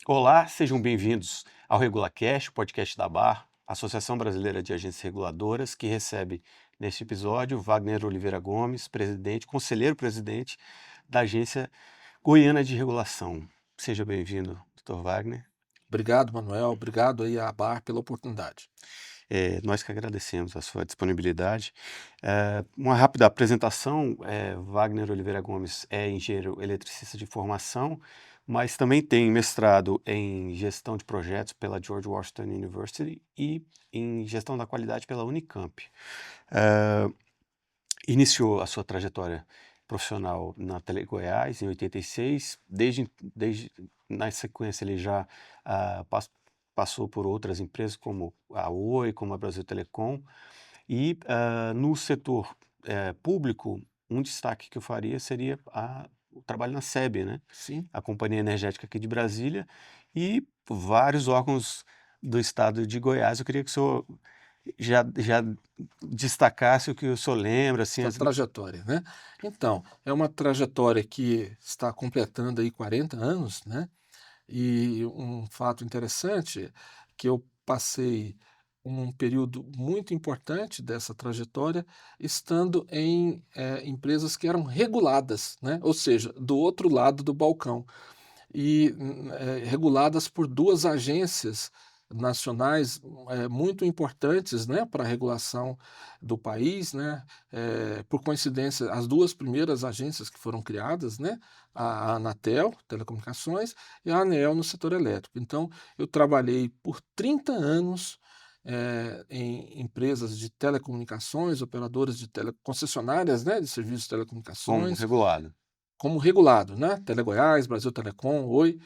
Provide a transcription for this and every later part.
Olá, sejam bem-vindos ao RegulaCast, o podcast da ABAR, Associação Brasileira de Agências Reguladoras, que recebe neste episódio Wagner Oliveira Gomes, conselheiro-presidente da Agência Goiana de Regulação. Seja bem-vindo, Dr. Wagner. Obrigado, Manuel. Obrigado aí à ABAR pela oportunidade. Nós que agradecemos a sua disponibilidade. Uma rápida apresentação: Wagner Oliveira Gomes é engenheiro eletricista de formação, mas também tem mestrado em gestão de projetos pela George Washington University e em gestão da qualidade pela Unicamp. Eh, Iniciou a sua trajetória profissional na Tele Goiás em 86. Desde na sequência ele já passou por outras empresas como a Oi, como a Brasil Telecom. E no setor público, um destaque que eu faria seria o trabalho na SEB, né? Sim. A Companhia Energética aqui de Brasília, e vários órgãos do estado de Goiás. Eu queria que o senhor já destacasse o que o senhor lembra, assim, Sua trajetória, né? Então, é uma trajetória que está completando aí 40 anos, né? E um fato interessante é que eu passei um período muito importante dessa trajetória estando em empresas que eram reguladas, né? Ou seja, do outro lado do balcão. E reguladas por duas agências nacionais muito importantes, né, para a regulação do país, né? Por coincidência, as duas primeiras agências que foram criadas, né, a Anatel, Telecomunicações, e a ANEEL no setor elétrico. Então, eu trabalhei por 30 anos em empresas de telecomunicações, operadoras de concessionárias, né, de serviços de como telecomunicações, regulado. como regulado, né? Telegoiás, Brasil Telecom, Oi,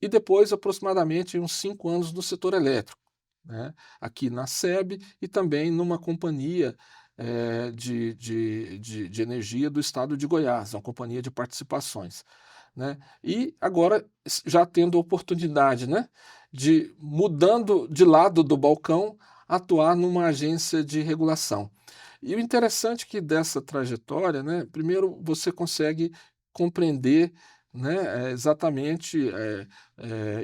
e depois aproximadamente uns 5 anos no setor elétrico, né? Aqui na SEB e também numa companhia de energia do estado de Goiás, uma companhia de participações, né? E agora já tendo a oportunidade, né, de mudando de lado do balcão, atuar numa agência de regulação. E o interessante que dessa trajetória, né, primeiro você consegue compreender, né, exatamente,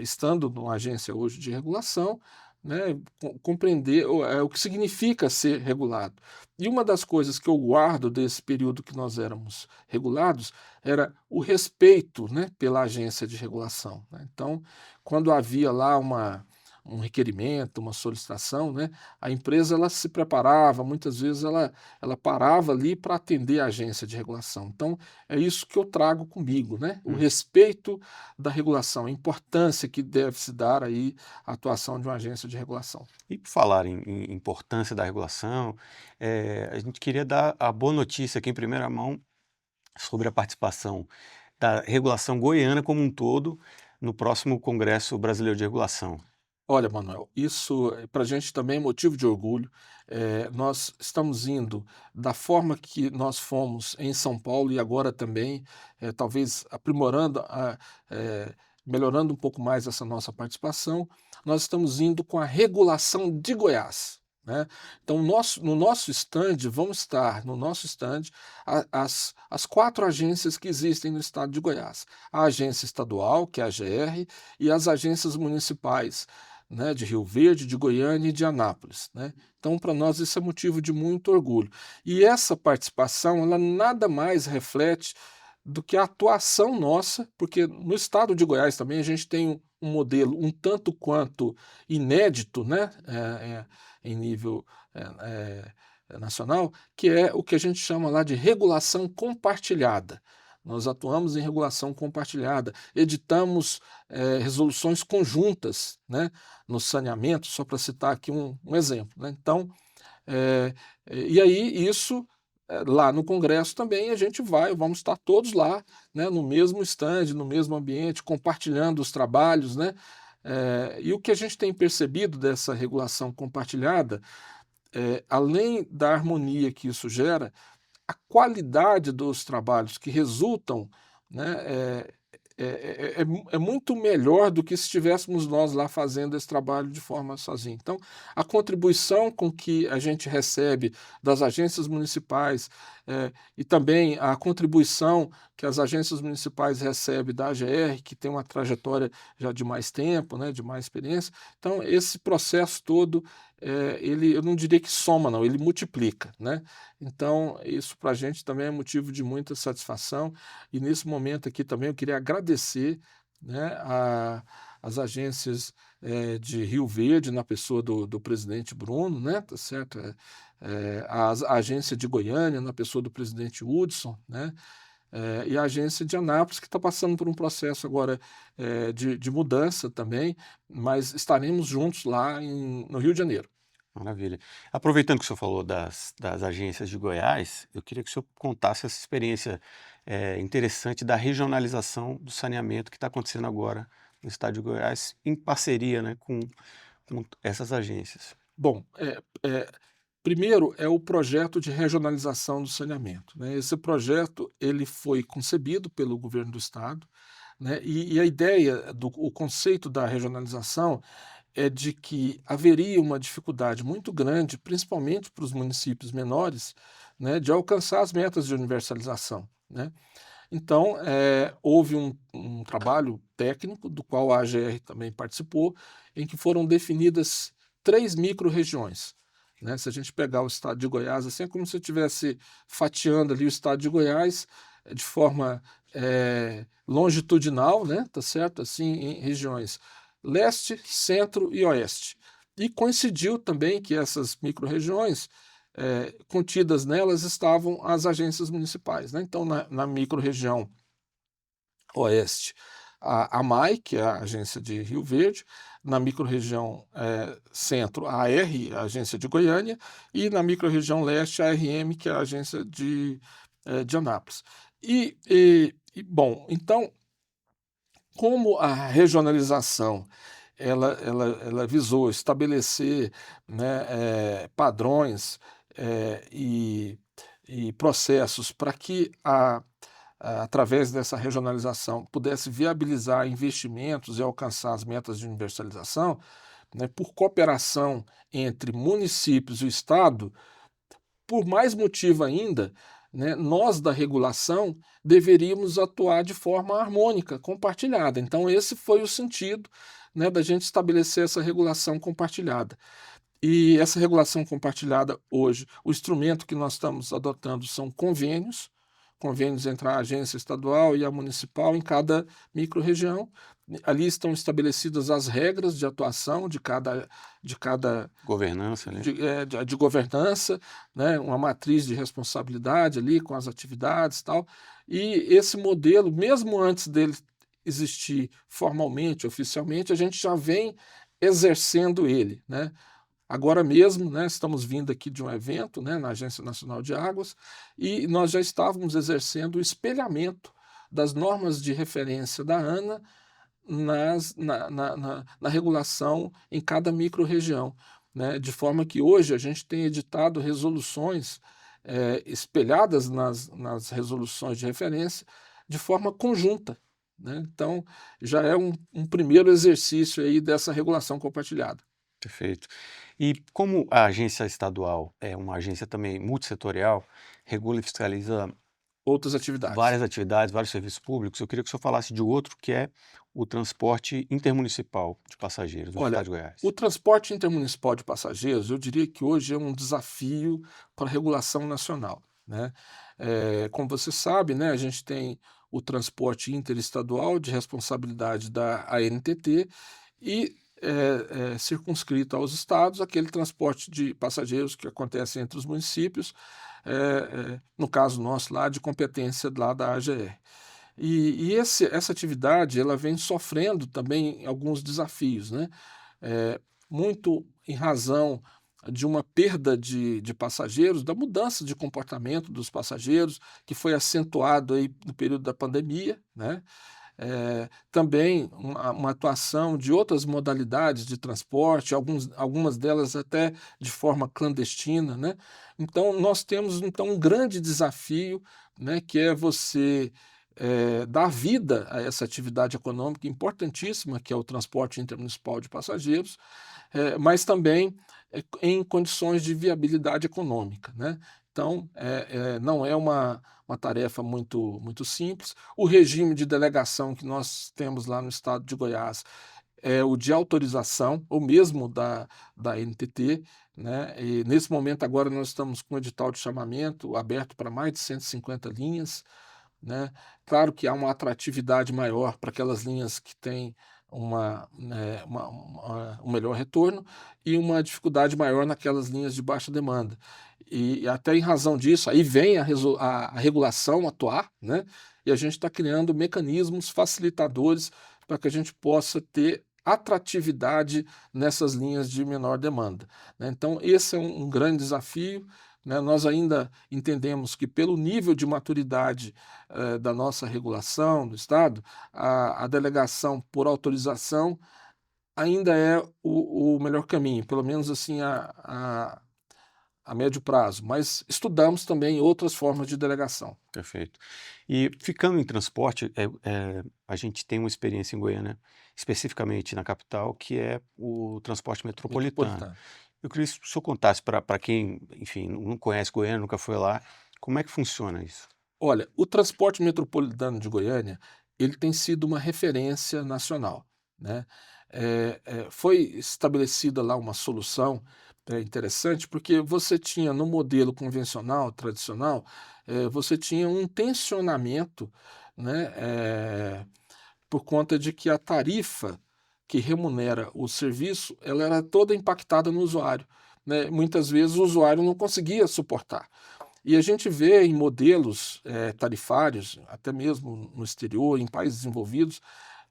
estando numa agência hoje de regulação, né, compreender o que significa ser regulado. E uma das coisas que eu guardo desse período que nós éramos regulados era o respeito, né, pela agência de regulação, né. Então, quando havia lá um requerimento, uma solicitação, né, a empresa ela se preparava, muitas vezes ela parava ali para atender a agência de regulação. Então, é isso que eu trago comigo, né? O Hum. respeito da regulação, a importância que deve se dar aí à atuação de uma agência de regulação. E por falar em importância da regulação, a gente queria dar a boa notícia aqui em primeira mão sobre a participação da regulação goiana como um todo no próximo Congresso Brasileiro de Regulação. Olha, Manuel, isso para a gente também é motivo de orgulho. Nós estamos indo da forma que nós fomos em São Paulo e agora também, talvez aprimorando, melhorando um pouco mais essa nossa participação. Nós estamos indo com a regulação de Goiás, né? Então, no nosso stand, vão estar no nosso stand as quatro agências que existem no estado de Goiás: a agência estadual, que é a AGR, e as agências municipais, né, de Rio Verde, de Goiânia e de Anápolis, né? Então, para nós isso é motivo de muito orgulho. E essa participação, ela nada mais reflete do que a atuação nossa, porque no estado de Goiás também a gente tem um modelo um tanto quanto inédito, né, em nível nacional, que é o que a gente chama lá de regulação compartilhada. Nós atuamos em regulação compartilhada, editamos resoluções conjuntas, né, no saneamento, só para citar aqui um exemplo, né? Então, e aí isso, lá no congresso também a gente vamos estar todos lá, né, no mesmo stand, no mesmo ambiente, compartilhando os trabalhos, né? E o que a gente tem percebido dessa regulação compartilhada, além da harmonia que isso gera, a qualidade dos trabalhos que resultam, né, é muito melhor do que se estivéssemos nós lá fazendo esse trabalho de forma sozinha. Então, a contribuição com que a gente recebe das agências municipais, e também a contribuição que as agências municipais recebem da AGR, que tem uma trajetória já de mais tempo, né, de mais experiência. Então, esse processo todo, eu não diria que soma, não, ele multiplica, né? Então, isso para a gente também é motivo de muita satisfação. E nesse momento aqui também eu queria agradecer, né, as agências de Rio Verde, na pessoa do presidente Bruno, né, tá certo? A agência de Goiânia, na pessoa do presidente Hudson, né, e a agência de Anápolis, que está passando por um processo agora de mudança também, mas estaremos juntos lá no Rio de Janeiro. Maravilha. Aproveitando que o senhor falou das agências de Goiás, eu queria que o senhor contasse essa experiência interessante da regionalização do saneamento que está acontecendo agora no estado de Goiás, em parceria, né, com essas agências. Bom, primeiro é o projeto de regionalização do saneamento, né? Esse projeto ele foi concebido pelo governo do estado, né? E a ideia o conceito da regionalização é de que haveria uma dificuldade muito grande, principalmente para os municípios menores, né, de alcançar as metas de universalização, né? Então, houve um trabalho técnico, do qual a AGR também participou, em que foram definidas 3 micro-regiões, né? Se a gente pegar o estado de Goiás, assim, é como se eu estivesse fatiando ali o estado de Goiás de forma longitudinal, né? Tá certo? Assim, em regiões leste, centro e oeste. E coincidiu também que essas micro-regiões, contidas nelas estavam as agências municipais, né? Então, na micro-região oeste, a AMAI, que é a agência de Rio Verde, na micro-região centro, a AR, a agência de Goiânia, e na micro-região leste, a ARM, que é a agência de Anápolis. Bom, então, como a regionalização ela visou estabelecer, né, padrões e processos para que através dessa regionalização pudesse viabilizar investimentos e alcançar as metas de universalização, né, por cooperação entre municípios e o Estado, por mais motivo ainda, né, nós da regulação deveríamos atuar de forma harmônica, compartilhada. Então, esse foi o sentido, né, da gente estabelecer essa regulação compartilhada. E essa regulação compartilhada hoje, o instrumento que nós estamos adotando são convênios entre a agência estadual e a municipal em cada microrregião. Ali estão estabelecidas as regras de atuação de cada Governança, né? de governança, né, uma matriz de responsabilidade ali com as atividades e tal. E esse modelo, mesmo antes dele existir formalmente, oficialmente, a gente já vem exercendo ele, né? Agora mesmo, né, estamos vindo aqui de um evento, né, na Agência Nacional de Águas, e nós já estávamos exercendo o espelhamento das normas de referência da ANA na regulação em cada micro-região, né, de forma que hoje a gente tem editado resoluções espelhadas nas resoluções de referência de forma conjunta, né? Então, já é um primeiro exercício aí dessa regulação compartilhada. Perfeito. E como a agência estadual é uma agência também multissetorial, regula e fiscaliza Outras atividades. várias atividades, vários serviços públicos, eu queria que o senhor falasse de outro que é o transporte intermunicipal de passageiros no estado Olha, de Goiás. o transporte intermunicipal de passageiros, eu diria que hoje é um desafio para a regulação nacional, né? Como você sabe, né, a gente tem o transporte interestadual de responsabilidade da ANTT e circunscrito aos estados aquele transporte de passageiros que acontece entre os municípios, no caso nosso lá, de competência lá da AGR. Essa atividade ela vem sofrendo também alguns desafios, né? Muito em razão de uma perda de passageiros, da mudança de comportamento dos passageiros, que foi acentuado aí no período da pandemia, né? Também uma atuação de outras modalidades de transporte, algumas delas até de forma clandestina, né? Então, nós temos um grande desafio, né, que é você dar vida a essa atividade econômica importantíssima, que é o transporte intermunicipal de passageiros, mas também em condições de viabilidade econômica, né? Então, não é uma tarefa muito simples. O regime de delegação que nós temos lá no estado de Goiás é o de autorização, ou mesmo da NTT, né? E nesse momento agora nós estamos com o edital de chamamento aberto para mais de 150 linhas, né? Claro que há uma atratividade maior para aquelas linhas que têm um melhor retorno e uma dificuldade maior naquelas linhas de baixa demanda. E até em razão disso, aí vem a regulação atuar, né? E a gente está criando mecanismos facilitadores para que a gente possa ter atratividade nessas linhas de menor demanda, né? Então, esse é um grande desafio, né? Nós ainda entendemos que, pelo nível de maturidade da nossa regulação do Estado, a delegação por autorização ainda é o melhor caminho, pelo menos assim a médio prazo, mas estudamos também outras formas de delegação. Perfeito. E ficando em transporte, a gente tem uma experiência em Goiânia, especificamente na capital, que é o transporte metropolitano. Metropolitano. Eu queria que o senhor contasse para quem, enfim, não conhece Goiânia, nunca foi lá, como é que funciona isso? Olha, o transporte metropolitano de Goiânia, ele tem sido uma referência nacional, né? Foi estabelecida lá uma solução interessante, porque você tinha no modelo convencional, tradicional, você tinha um tensionamento, né, por conta de que a tarifa que remunera o serviço, ela era toda impactada no usuário, né? Muitas vezes o usuário não conseguia suportar. E a gente vê em modelos tarifários, até mesmo no exterior, em países desenvolvidos,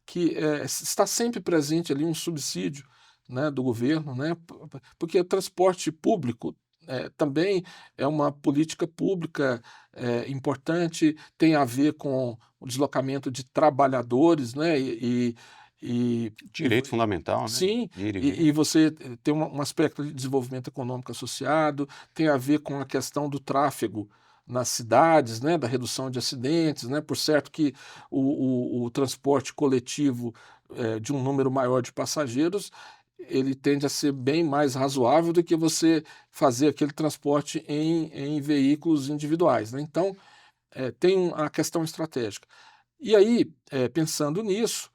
que está sempre presente ali um subsídio, né, do governo, né, porque o transporte público também é uma política pública importante, tem a ver com o deslocamento de trabalhadores, né, Direito fundamental, né? sim, Ir e e vir. você tem um aspecto de desenvolvimento econômico associado, tem a ver com a questão do tráfego nas cidades, né, da redução de acidentes, né, por certo que o transporte coletivo de um número maior de passageiros, ele tende a ser bem mais razoável do que você fazer aquele transporte em veículos individuais, né? Então, tem a questão estratégica. E aí, pensando nisso,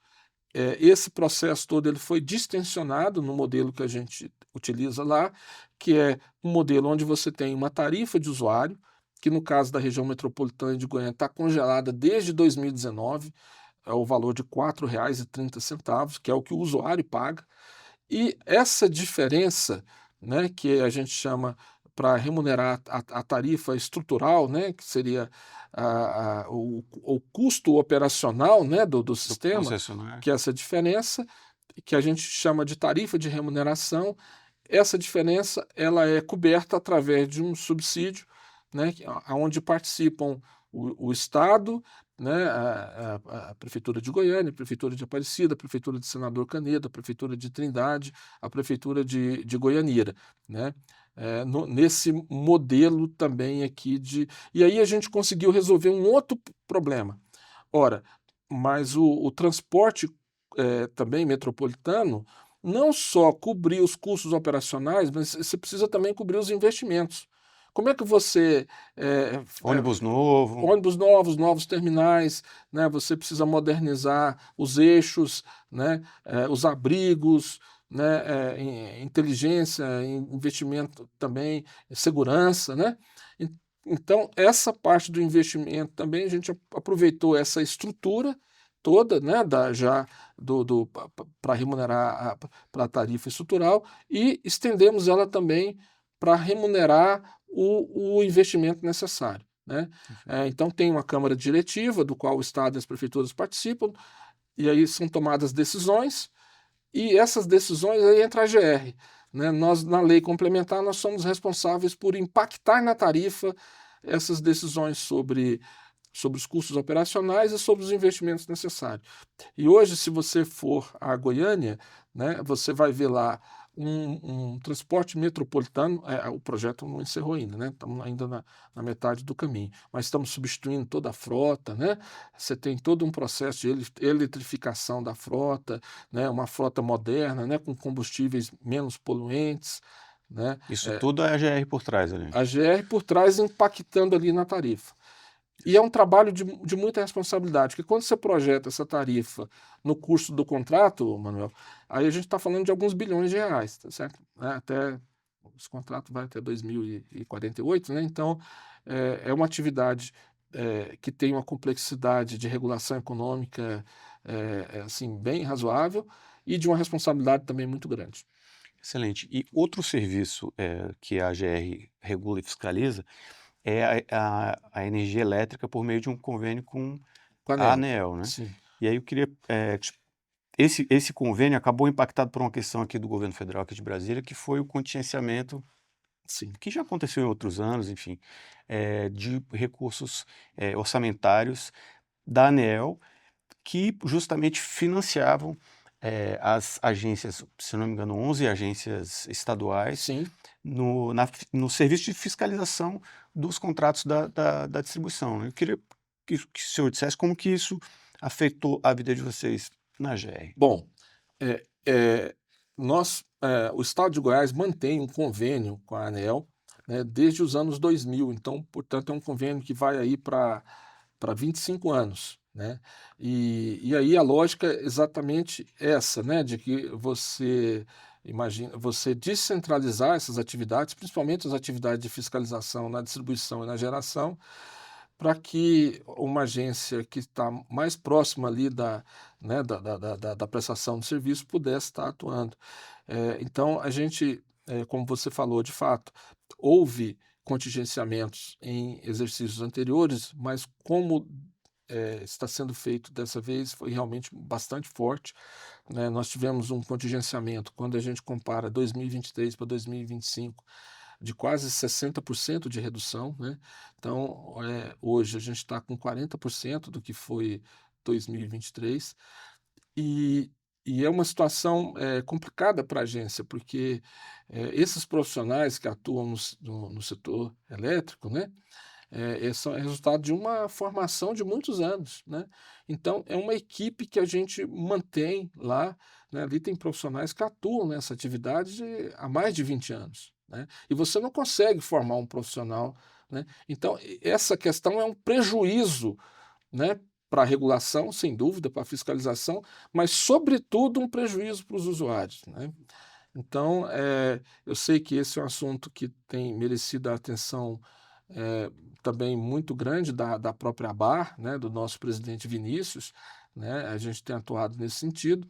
esse processo todo ele foi distensionado no modelo que a gente utiliza lá, que é um modelo onde você tem uma tarifa de usuário, que no caso da região metropolitana de Goiânia está congelada desde 2019, é o valor de R$ 4,30, que é o que o usuário paga, e essa diferença, né, que a gente chama para remunerar a tarifa estrutural, né, que seria o custo operacional, né, do Do sistema, concessionário. que é essa diferença, que a gente chama de tarifa de remuneração, essa diferença ela é coberta através de um subsídio, né, onde participam o Estado, né, a Prefeitura de Goiânia, a Prefeitura de Aparecida, a Prefeitura de Senador Canedo, a Prefeitura de Trindade, a Prefeitura de Goianira, né? Nesse modelo também aqui de. E aí a gente conseguiu resolver um outro problema. Ora, mas o transporte também metropolitano não só cobrir os custos operacionais, mas você precisa também cobrir os investimentos. Como é que você Ônibus novo. ônibus novos, novos terminais, né? Você precisa modernizar os eixos, né? Os abrigos, né? Inteligência, investimento também, segurança, né? Então, essa parte do investimento também a gente aproveitou essa estrutura toda, né? Já para remunerar para a tarifa estrutural e estendemos ela também para remunerar o investimento necessário, né? Então, tem uma Câmara Diretiva, do qual o Estado e as prefeituras participam, e aí são tomadas decisões, e essas decisões aí entra a GR, né? Nós, na lei complementar, nós somos responsáveis por impactar na tarifa essas decisões sobre os custos operacionais e sobre os investimentos necessários. E hoje, se você for a Goiânia, né, você vai ver lá um transporte metropolitano. O projeto não encerrou ainda, né? Estamos ainda na metade do caminho, mas estamos substituindo toda a frota, né? Você tem todo um processo de eletrificação da frota, né? Uma frota moderna, né? Com combustíveis menos poluentes, né? Isso Eh, tudo é a GR por trás ali. a GR por trás impactando ali na tarifa. E é um trabalho de muita responsabilidade, porque quando você projeta essa tarifa no custo do contrato, Manuel, aí a gente está falando de alguns bilhões de reais, tá certo? Né, até esse contrato vai até 2048, né? Então, é uma atividade que tem uma complexidade de regulação econômica assim, bem razoável e de uma responsabilidade também muito grande. Excelente. E outro serviço, que a GR regula e fiscaliza é a energia elétrica por meio de um convênio com Com a a ANEEL, ANEEL, né. sim, E aí eu queria, esse convênio acabou impactado por uma questão aqui do governo federal aqui de Brasília, que foi o contingenciamento, sim, que já aconteceu em outros anos, enfim, de recursos, orçamentários da ANEEL, que justamente financiavam, as agências, se não me engano, 11 agências estaduais sim. no serviço de fiscalização dos contratos da distribuição, né. Eu queria que o senhor dissesse como que isso afetou a vida de vocês na GR. Bom, É, o Estado de Goiás mantém um convênio com a ANEEL, né, desde os anos 2000. Então, portanto, é um convênio que vai aí para 25 anos, né? E aí a lógica é exatamente essa, né, de que você descentralizar essas atividades, principalmente as atividades de fiscalização na distribuição e na geração, para que uma agência que está mais próxima ali né, da prestação de serviço pudesse estar atuando. Então, a gente, como você falou, de fato, houve contingenciamentos em exercícios anteriores, mas como está sendo feito dessa vez, foi realmente bastante forte, né? Nós tivemos um contingenciamento, quando a gente compara 2023 para 2025, de quase 60% de redução, né? Então, hoje a gente está com 40% do que foi 2023, e, e é uma situação complicada para a agência, porque esses profissionais que atuam no setor elétrico, né? Esse é resultado de uma formação de muitos anos, né? Então, é uma equipe que a gente mantém lá, né? Ali tem profissionais que atuam nessa atividade há mais de 20 anos, né? E você não consegue formar um profissional, né? Então, essa questão é um prejuízo, né, para a regulação, sem dúvida, para a fiscalização, mas, sobretudo, um prejuízo para os usuários, né? Então, eu sei que esse é um assunto que tem merecido a atenção eh, também muito grande da própria ABAR, né, do nosso presidente Vinícius, né, a gente tem atuado nesse sentido,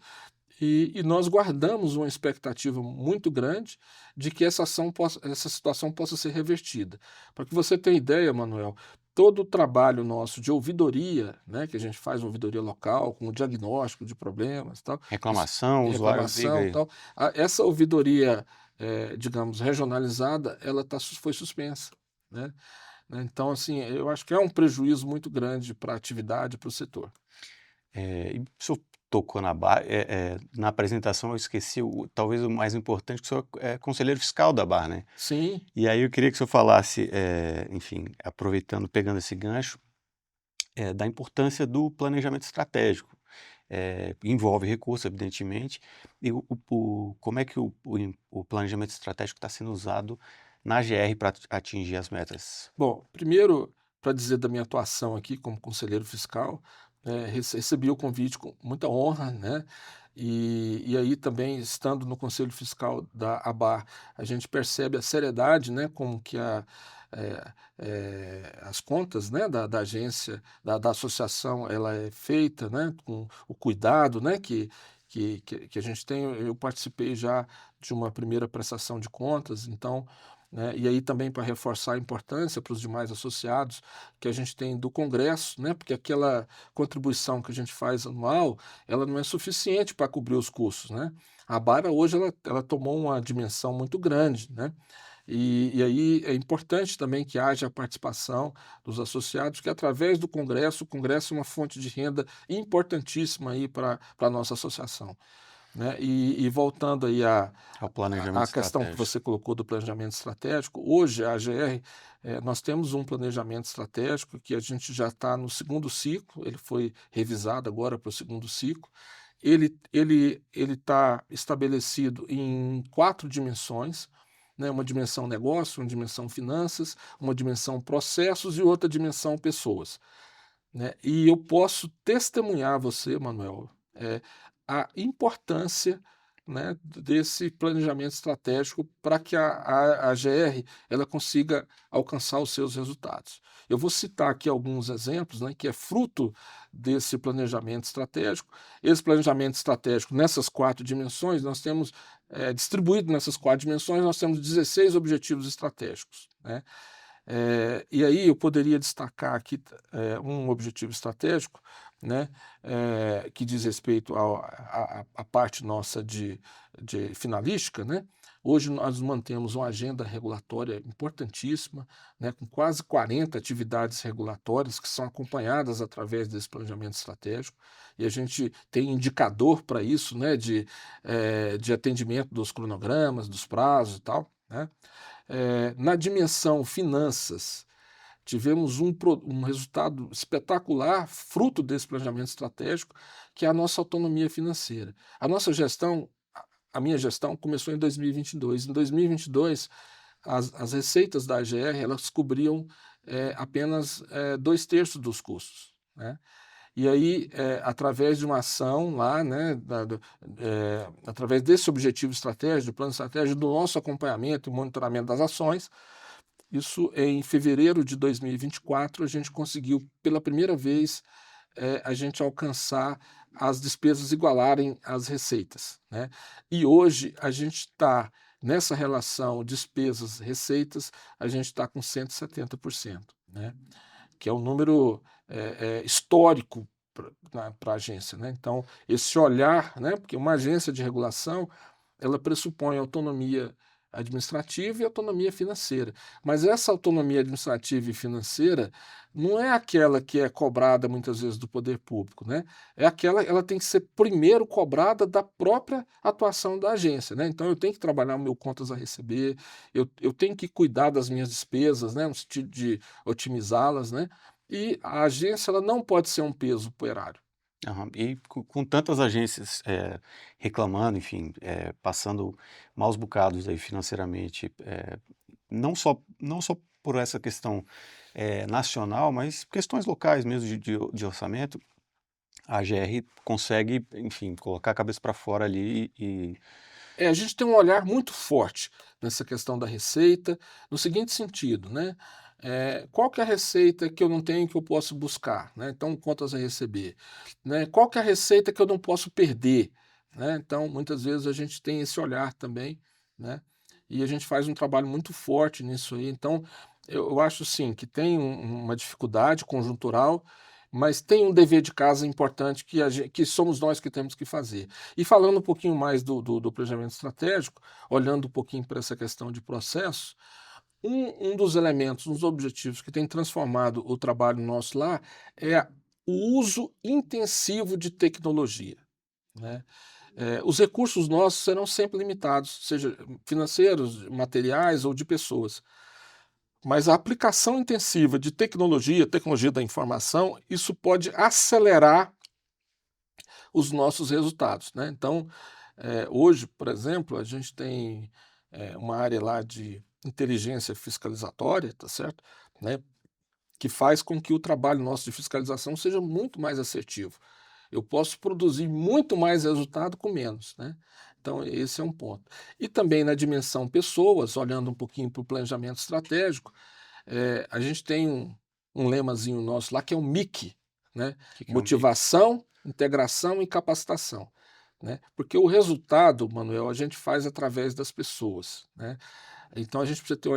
e nós guardamos uma expectativa muito grande de que essa situação possa ser revertida. Para que você tenha ideia, Manuel, todo o trabalho nosso de ouvidoria, né, que a gente faz uma ouvidoria local, com o diagnóstico de problemas, tal, Reclamação, o usuário liga reclamação, e tal, essa ouvidoria, digamos, regionalizada, foi suspensa, né? Então, assim, eu acho que é um prejuízo muito grande para a atividade, para o setor. e o senhor tocou na apresentação eu esqueci talvez o mais importante, que o senhor é conselheiro fiscal da ABAR, né. Sim, E aí eu queria que o senhor falasse, enfim, aproveitando, pegando esse gancho, da importância do planejamento estratégico. Envolve recursos, evidentemente, e como é que o planejamento estratégico está sendo usado na GR para atingir as metas? bom, primeiro, para dizer da minha atuação aqui como conselheiro fiscal, recebi o convite com muita honra, né? E aí também, estando no conselho fiscal da ABAR, a gente percebe a seriedade, né? Como que as contas, né? Da agência, da associação, ela é feita, né? Com o cuidado, né? Que a gente tem. Eu participei já de uma primeira prestação de contas, então, né, e aí também para reforçar a importância para os demais associados que a gente tem do Congresso, né, porque aquela contribuição que a gente faz anual, ela não é suficiente para cobrir os custos, né? A Bara hoje ela tomou uma dimensão muito grande, né? E aí é importante também que haja a participação dos associados, que através do Congresso, o Congresso é uma fonte de renda importantíssima aí para a nossa associação. né? E voltando aí ao à planejamento questão que estratégico. você colocou do planejamento estratégico, hoje a AGR, nós temos um planejamento estratégico que a gente já está no segundo ciclo, ele foi revisado agora para o segundo ciclo. Ele está estabelecido em 4 dimensões, né? Uma dimensão negócio, uma dimensão finanças, uma dimensão processos e outra dimensão pessoas, né? E eu posso testemunhar a você, Manuel, a importância, né, desse planejamento estratégico para que a AGR ela consiga alcançar os seus resultados. Eu vou citar aqui alguns exemplos, né, que é fruto desse planejamento estratégico. Esse planejamento estratégico, nessas 4 dimensões, nós temos, distribuído nessas 4 dimensões, nós temos 16 objetivos estratégicos, né? E aí eu poderia destacar aqui um objetivo estratégico, né, que diz respeito à parte nossa de finalística, né? Hoje nós mantemos uma agenda regulatória importantíssima, né, com quase 40 atividades regulatórias que são acompanhadas através desse planejamento estratégico, e a gente tem indicador para isso, né, de atendimento dos cronogramas, dos prazos e tal, né? Na dimensão finanças, tivemos um resultado espetacular, fruto desse planejamento estratégico, que é a nossa autonomia financeira. A nossa gestão, a minha gestão, começou em 2022. Em 2022, as receitas da AGR elas cobriam apenas 2/3 dos custos, né? E aí, através de uma ação lá, né, através desse objetivo estratégico, do plano estratégico, do nosso acompanhamento e monitoramento das ações, isso em fevereiro de 2024, a gente conseguiu, pela primeira vez, a gente alcançar as despesas igualarem as receitas, né? E hoje a gente está nessa relação despesas-receitas, a gente está com 170%, né? Que é um número histórico para a agência, né? Então, esse olhar, né? Porque uma agência de regulação ela pressupõe autonomia administrativa e autonomia financeira. Mas essa autonomia administrativa e financeira não é aquela que é cobrada muitas vezes do poder público, né? É aquela, ela tem que ser primeiro cobrada da própria atuação da agência, né? Então eu tenho que trabalhar o meu contas a receber, eu tenho que cuidar das minhas despesas, né? No sentido de otimizá-las, né? E a agência ela não pode ser um peso para o erário. Aham. E com tantas agências, reclamando, enfim, passando maus bocados aí financeiramente, não só por essa questão, nacional, mas questões locais mesmo de orçamento, a AGR consegue, enfim, colocar a cabeça para fora ali e A gente tem um olhar muito forte nessa questão da receita, no seguinte sentido, né? Qual que é a receita que eu não tenho que eu posso buscar, né? Então, contas a receber, né? Qual que é a receita que eu não posso perder, né? Então, muitas vezes a gente tem esse olhar também, né? E a gente faz um trabalho muito forte nisso aí. Então, eu acho sim que tem uma dificuldade conjuntural, mas tem um dever de casa importante que somos nós que temos que fazer. E falando um pouquinho mais do planejamento estratégico, olhando um pouquinho para essa questão de processo, um dos elementos, um dos objetivos que tem transformado o trabalho nosso lá é o uso intensivo de tecnologia, né? Os recursos nossos serão sempre limitados, seja financeiros, materiais ou de pessoas. Mas a aplicação intensiva de tecnologia, tecnologia da informação, isso pode acelerar os nossos resultados, né? Então, hoje, por exemplo, a gente tem uma área lá de inteligência fiscalizatória, tá certo? Né? Que faz com que o trabalho nosso de fiscalização seja muito mais assertivo. Eu posso produzir muito mais resultado com menos, né? Então, esse é um ponto. E também na dimensão pessoas, olhando um pouquinho para o planejamento estratégico, a gente tem um lemazinho nosso lá que é o MIC, né? que é um BIC. Motivação, integração e capacitação, né? Porque o resultado, Manuel, a gente faz através das pessoas, né? Então a gente precisa ter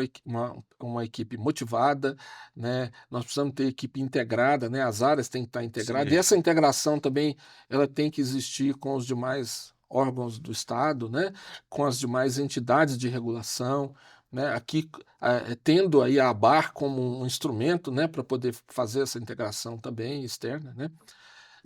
uma equipe motivada, né? Nós precisamos ter equipe integrada, né? As áreas têm que estar integradas, e essa Sinergia. integração também ela tem que existir com os demais órgãos do Estado, né? Com as demais entidades de regulação, né? Aqui tendo aí a ABAR como um instrumento, né? Para poder fazer essa integração também externa, né?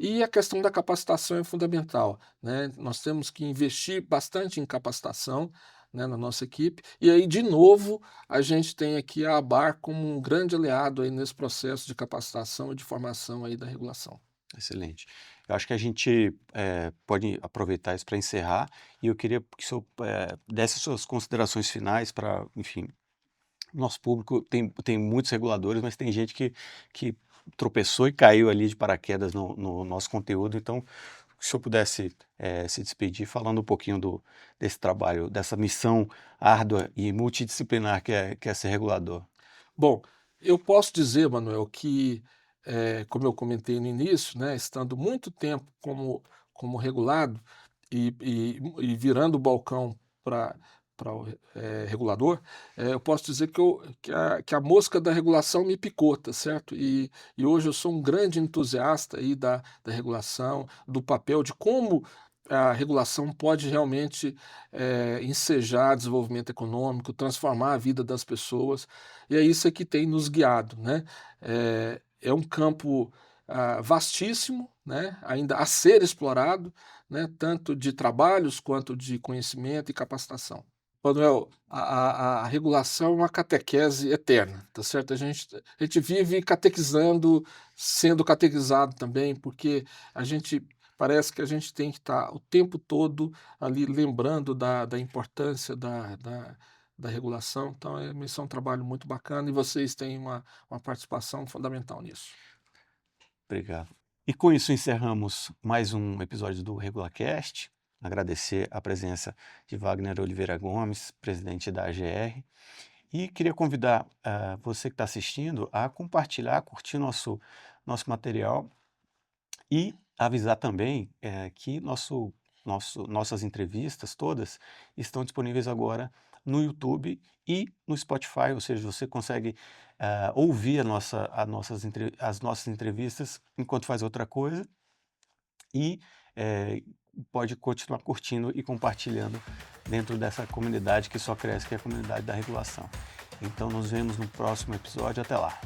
E a questão da capacitação é fundamental, né? Nós temos que investir bastante em capacitação, né, na nossa equipe. E aí, de novo, a gente tem aqui a ABAR como um grande aliado aí nesse processo de capacitação e de formação aí da regulação. Excelente. Eu acho que a gente pode aproveitar isso para encerrar e eu queria que o senhor desse suas considerações finais para, enfim, nosso público tem muitos reguladores, mas tem gente que tropeçou e caiu ali de paraquedas no nosso conteúdo. Então, se o senhor pudesse se despedir falando um pouquinho desse trabalho, dessa missão árdua e multidisciplinar que é ser regulador. Bom, eu posso dizer, Manuel, que, como eu comentei no início, né, estando muito tempo como regulado e virando o balcão para o regulador, eu posso dizer que a mosca da regulação me picou, tá certo? E hoje eu sou um grande entusiasta aí da regulação, do papel de como a regulação pode realmente ensejar desenvolvimento econômico, transformar a vida das pessoas, e é isso que tem nos guiado, né? É um campo vastíssimo, né? Ainda a ser explorado, né? Tanto de trabalhos quanto de conhecimento e capacitação. Manuel, a regulação é uma catequese eterna, tá certo? A gente vive catequizando, sendo catequizado também, porque a gente parece que a gente tem que estar o tempo todo ali lembrando da importância da regulação. Então, isso é um trabalho muito bacana e vocês têm uma participação fundamental nisso. Obrigado. E com isso encerramos mais um episódio do RegulaCast. Agradecer a presença de Wagner Oliveira Gomes, presidente da AGR. E queria convidar você que está assistindo a compartilhar, curtir nosso material e avisar também que nossas entrevistas todas estão disponíveis agora no YouTube e no Spotify, ou seja, você consegue ouvir as nossas entrevistas enquanto faz outra coisa e pode continuar curtindo e compartilhando dentro dessa comunidade que só cresce, que é a comunidade da regulação. Então nos vemos no próximo episódio. Até lá!